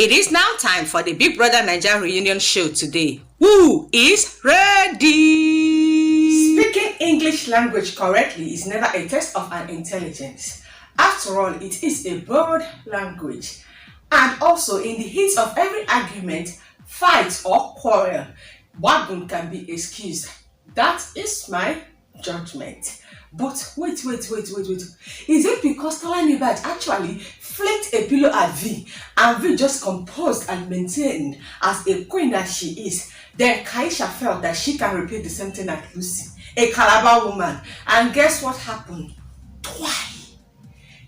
It is now time for the Big Brother Naija reunion show today. Who is ready? Speaking English language correctly is never a test of an intelligence. After all, it is a borrowed language. And also, in the heat of every argument, fight or quarrel, wagon can be excused. That is my judgment. But wait. Is it because Tolanibaj actually flicked a pillow at V and V just composed and maintained as a queen that she is? Then Kaisha felt that she can repeat the same thing at Lucy, a Calabar woman. And guess what happened? Why?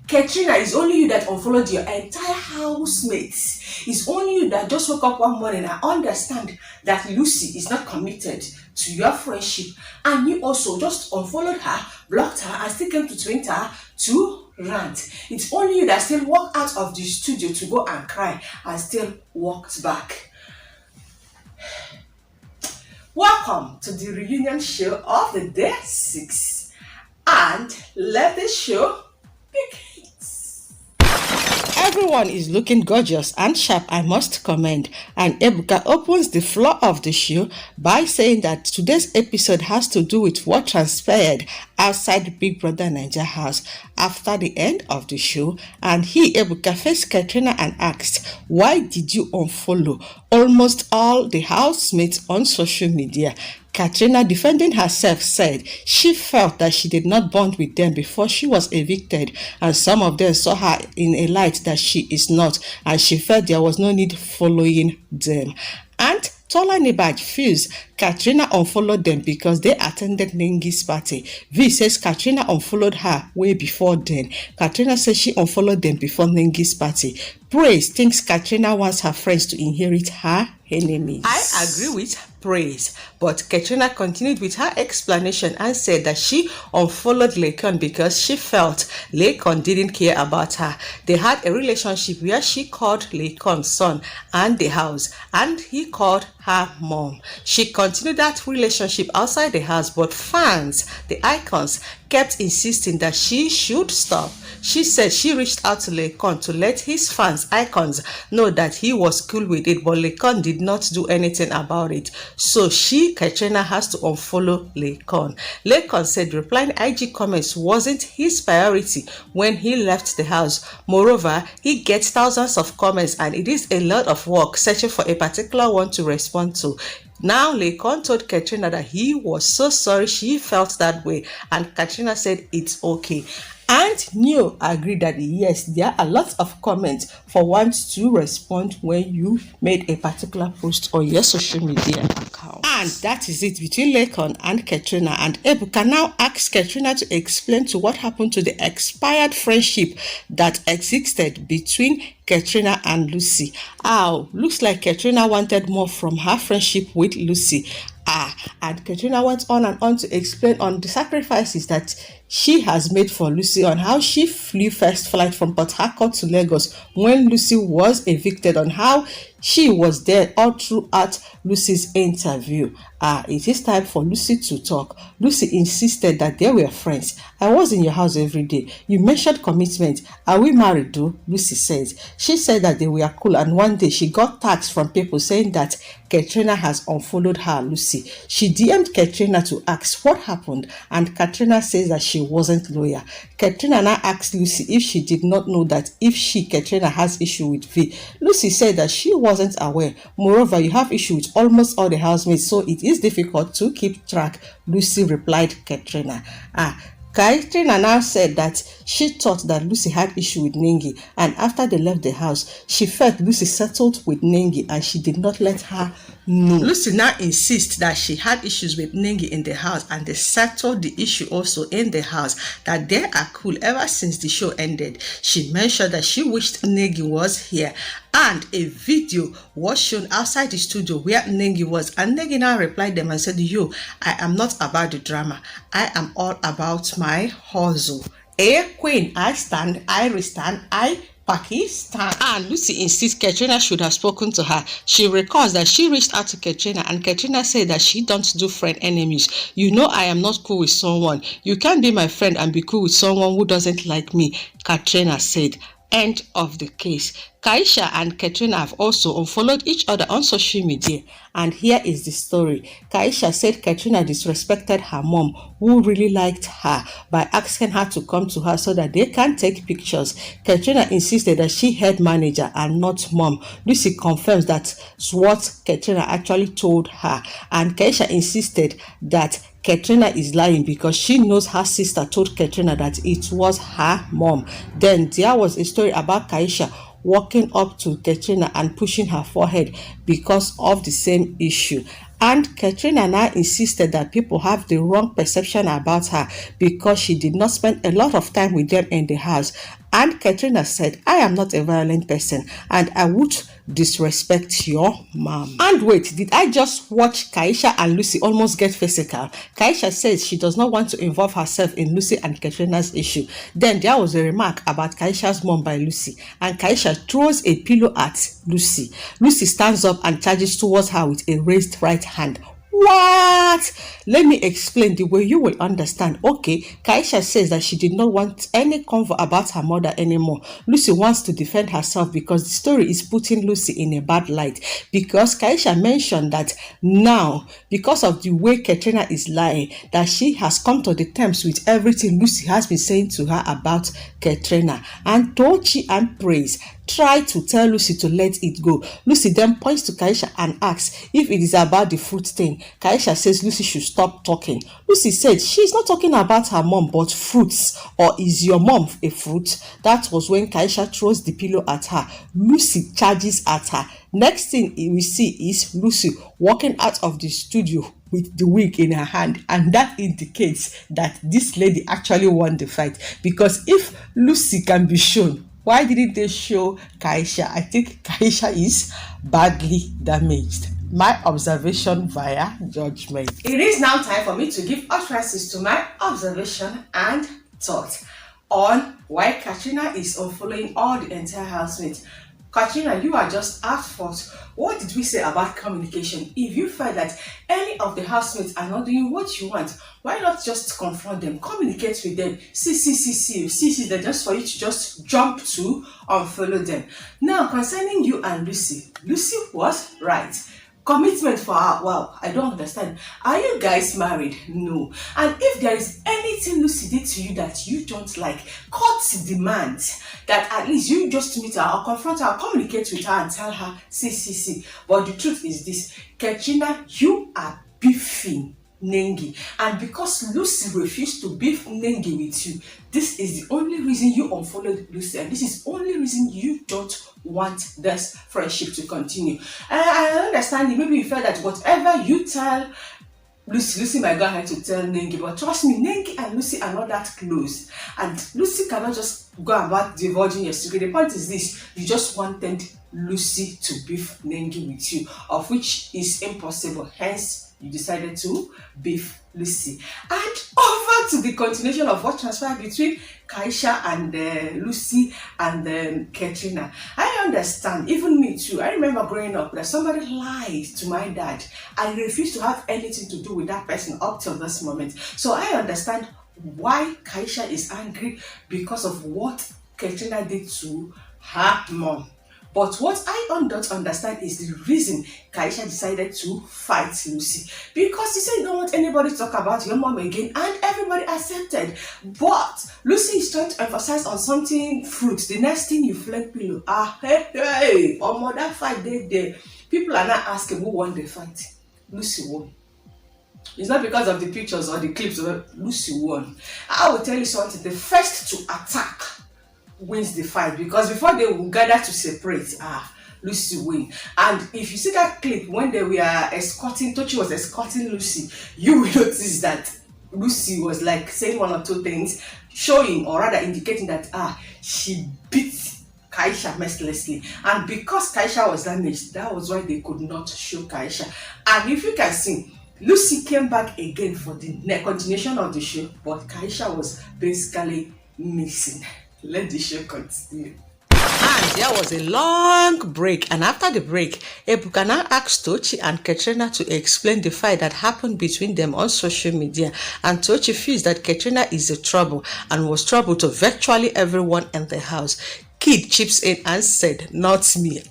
Katrina, it's only you that unfollowed your entire housemates. It's only you that just woke up one morning and understand that Lucy is not committed to your friendship. And you also just unfollowed her, blocked her, and still came to Twitter to rant. It's only you that still walked out of the studio to go and cry and still walked back. Welcome to the reunion show of the day 6. And let the show begin. Everyone is looking gorgeous and sharp, I must commend. And Ebuka opens the floor of the show by saying that today's episode has to do with what transpired outside the Big Brother Naija house after the end of the show. And Ebuka, faced Katrina and asked, why did you unfollow almost all the housemates on social media? Katrina, defending herself, said she felt that she did not bond with them before she was evicted, and some of them saw her in a light that she is not, and she felt there was no need following them. And Tolanibaj feels Katrina unfollowed them because they attended NENGI's party. V says Katrina unfollowed her way before then. Katrina says she unfollowed them before NENGI's party. Praise thinks Katrina wants her friends to inherit her enemies. I agree with Praise, but Katrina continued with her explanation and said that she unfollowed Lekon because she felt Lekon didn't care about her. They had a relationship where she called Lekon's son and the house, and he called her mom. She continued that relationship outside the house, but fans, the icons, kept insisting that she should stop. She said she reached out to Lekon to let his fans, icons, know that he was cool with it, but Lekon did not do anything about it. So Katrina, has to unfollow Lekon. Lekon said replying IG comments wasn't his priority when he left the house. Moreover, he gets thousands of comments and it is a lot of work searching for a particular one to respond to. Now, Lekon told Katrina that he was so sorry she felt that way, and Katrina said it's okay. And Neo agreed that yes, there are lots of comments for one to respond when you made a particular post on your social media account. And that is it between Lekon and Katrina. And Ebuka now asks Katrina to explain to what happened to the expired friendship that existed between Katrina and Lucy. Looks like Katrina wanted more from her friendship with Lucy. And Katrina went on and on to explain on the sacrifices that she has made for Lucy, on how she flew first flight from Port Harcourt to Lagos when Lucy was evicted, on how she was there all throughout Lucy's interview. It is time for Lucy to talk. Lucy insisted that they were friends. I was in your house every day. You mentioned commitment. Are we married though? Lucy says. She said that they were cool, and one day she got texts from people saying that Katrina has unfollowed her, Lucy. She DM'd Katrina to ask what happened, and Katrina says that she wasn't loyal. Katrina now asked Lucy if she did not know that if Katrina has issue with V. Lucy said that she wasn't aware. Moreover, you have issue with almost all the housemates, so it is difficult to keep track, Lucy replied Katrina. Katrina now said that she thought that Lucy had issue with NENGI, and after they left the house, she felt Lucy settled with NENGI and she did not let her know. Lucy now insists that she had issues with NENGI in the house and they settled the issue also in the house, that they are cool ever since the show ended. She mentioned that she wished NENGI was here, and a video was shown outside the studio where NENGI was, and NENGI now replied them and said, yo, I am not about the drama. I am all about my hustle. Queen, I stand, I restand, I Pakistan. And Lucy insists Katrina should have spoken to her. She recalls that she reached out to Katrina and Katrina said that she don't do friend enemies. You know I am not cool with someone. You can't be my friend and be cool with someone who doesn't like me, Katrina said. End of the case. Kaisha and Katrina have also unfollowed each other on social media, and here is the story. Kaisha said Katrina disrespected her mom, who really liked her, by asking her to come to her so that they can take pictures. Katrina insisted that she head manager and not mom. Lucy confirms that's what Katrina actually told her, and Kaisha insisted that Katrina is lying because she knows her sister told Katrina that it was her mom. Then there was a story about Kaisha walking up to Katrina and pushing her forehead because of the same issue. And Katrina now insisted that people have the wrong perception about her because she did not spend a lot of time with them in the house. And Katrina said, I am not a violent person and I would disrespect your mom. And wait, did I just watch Kaisha and Lucy almost get physical? Kaisha says she does not want to involve herself in Lucy and Katrina's issue. Then there was a remark about Kaisha's mom by Lucy, and Kaisha throws a pillow at Lucy. Lucy stands up and charges towards her with a raised right hand. What? Let me explain the way you will understand. Okay, Kaisha says that she did not want any convo about her mother anymore. Lucy wants to defend herself because the story is putting Lucy in a bad light. Because Kaisha mentioned that now, because of the way Katrina is lying, that she has come to the terms with everything Lucy has been saying to her about Katrina. And TOCHI and Praise try to tell Lucy to let it go. Lucy then points to Kaisha and asks if it is about the fruit thing. Kaisha says Lucy should stop talking. Lucy said she's not talking about her mom but fruits. Or is your mom a fruit? That was when Kaisha throws the pillow at her. Lucy charges at her. Next thing we see is Lucy walking out of the studio with the wig in her hand, and that indicates that this lady actually won the fight. Because if Lucy can be shown, why didn't they show Kaisha? I think Kaisha is badly damaged. My observation via judgment. It is now time for me to give utterances to my observation and thought on why Katrina is unfollowing all the entire housemates. Katrina, you are just at fault. What did we say about communication? If you find that any of the housemates are not doing what you want, why not just confront them, communicate with them, see them, just for you to just jump to unfollow them. Now, concerning you and Lucy, Lucy was right. Commitment for her, wow, I don't understand. Are you guys married? No. And if there is anything Lucy did to you that you don't like, court demands that at least you just meet her or confront her, communicate with her and tell her, see. But the truth is this, Katrina, you are beefing NENGI. And because Lucy refused to beef NENGI with you, this is the only reason you unfollowed Lucy, and this is the only reason you don't want this friendship to continue. And I understand maybe you felt that whatever you tell Lucy might go ahead to tell NENGI, but trust me, NENGI and Lucy are not that close, and Lucy cannot just go about divulging your secret. The point is this, you just wanted Lucy to beef NENGI with you, of which is impossible, hence you decided to beef Lucy. And over to the continuation of what transpired between Kaisha and Lucy and Katrina. I understand, even me too. I remember growing up that somebody lied to my dad. I refused to have anything to do with that person up till this moment. So I understand why Kaisha is angry because of what Katrina did to her mom. But what I don't understand is the reason Kaisha decided to fight Lucy. Because you said you don't want anybody to talk about your mom again, and everybody accepted. But Lucy is trying to emphasize on something fruit. The next thing you flag pillow. Hey, on that fight there. People are not asking who won the fight. Lucy won. It's not because of the pictures or the clips, Lucy won. I will tell you something, the first to attack wins the fight, because before they will gather to separate, Lucy win. And if you see that clip when they were escorting, TOCHI was escorting Lucy, you will notice that Lucy was like saying one or two things, showing or rather indicating that she beat Kaisha mercilessly. And because Kaisha was damaged, that was why they could not show Kaisha. And if you can see, Lucy came back again for the continuation of the show, but Kaisha was basically missing. Let the show continue. And there was a long break, and after the break, Ebuka now asked TOCHI and Katrina to explain the fight that happened between them on social media. And TOCHI feels that Katrina is a trouble and was trouble to virtually everyone in the house. Kid chips in and said, not me.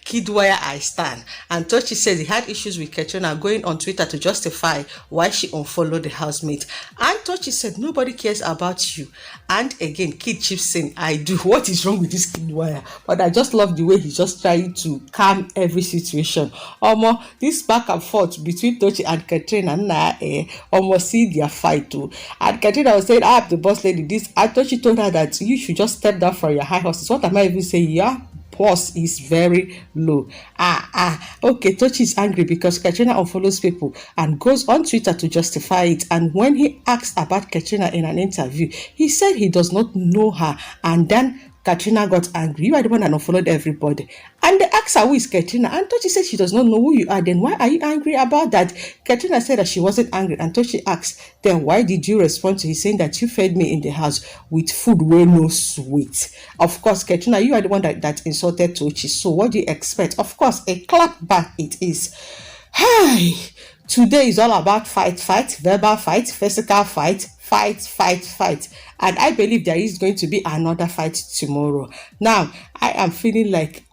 KIDDWAYA I stand. And TOCHI said he had issues with Katrina, going on Twitter to justify why she unfollowed the housemate. And TOCHI said, nobody cares about you. And again, Kid chips in, I do. What is wrong with this KIDDWAYA? But I just love the way he's just trying to calm every situation. This back and forth between TOCHI and Katrina, almost see their fight too. And Katrina was saying, I am the boss lady. This, and TOCHI told her that you should just step down from your high horses. What am I even saying? Yeah, pulse is very low. Okay, TOCHI is angry because Katrina unfollows people and goes on Twitter to justify it. And when he asked about Katrina in an interview, he said he does not know her. And then Katrina got angry. You are the one that unfollowed everybody. And they asked her who is Katrina. And TOCHI said she does not know who you are. Then why are you angry about that? Katrina said that she wasn't angry. And TOCHI asked, then why did you respond to him saying that you fed me in the house with food where no sweet? Of course, Katrina, you are the one that insulted TOCHI. So what do you expect? Of course, a clap back it is. Hey, today is all about fight, verbal fight, physical fight. And I believe there is going to be another fight tomorrow. Now, I am feeling like,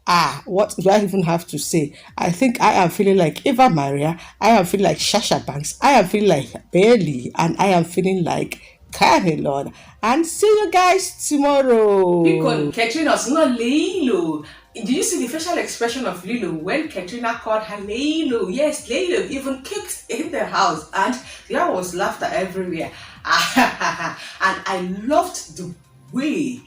what do I even have to say? I think I am feeling like Eva Maria. I am feeling like Shasha Banks. I am feeling like Bailey. And I am feeling like Lord. And see you guys tomorrow. Because Katrina's not Lilo. Did you see the facial expression of Lilo when Katrina called her Lilo? Yes, Lilo even kicked in the house, and there was laughter everywhere. And I loved the way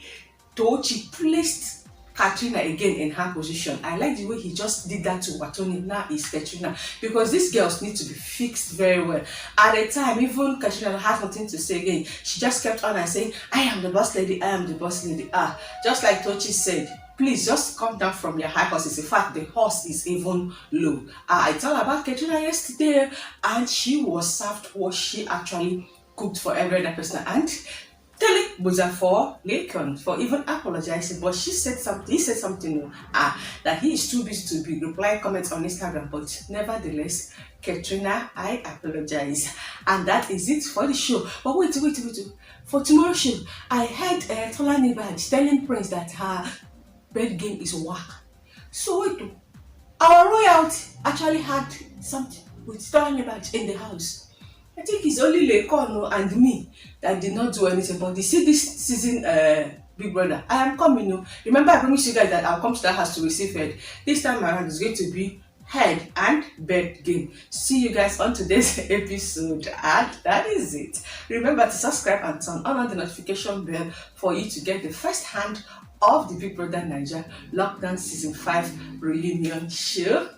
TOCHI placed Katrina again in her position. I like the way he just did that to Watoni. Now is Katrina, because these girls need to be fixed very well. At the time, even Katrina had nothing to say again. She just kept on and saying, I am the boss lady, I am the boss lady. Just like TOCHI said, please just come down from your high horses. In fact, the horse is even low. I told her about Katrina yesterday, and she was served what she actually cooked for every other person. And Tele Buza for Lakon for even apologizing, but he said something that he is too busy to be replying comments on Instagram. But nevertheless, Katrina, I apologize, and that is it for the show. But wait, for tomorrow's show, I heard Tolani Badge telling Prince that her bed game is whack. So wait, our royalty actually had something with Tolani Badge in the house. I think it's only Lekono and me that did not do anything. But you see this season, Big Brother, I am coming. Remember, I promised you guys that I'll come to that house to receive head. This time around, it's going to be head and bed game. See you guys on today's episode, and that is it. Remember to subscribe and turn on the notification bell for you to get the first hand of the Big Brother Naija Lockdown Season 5 reunion show.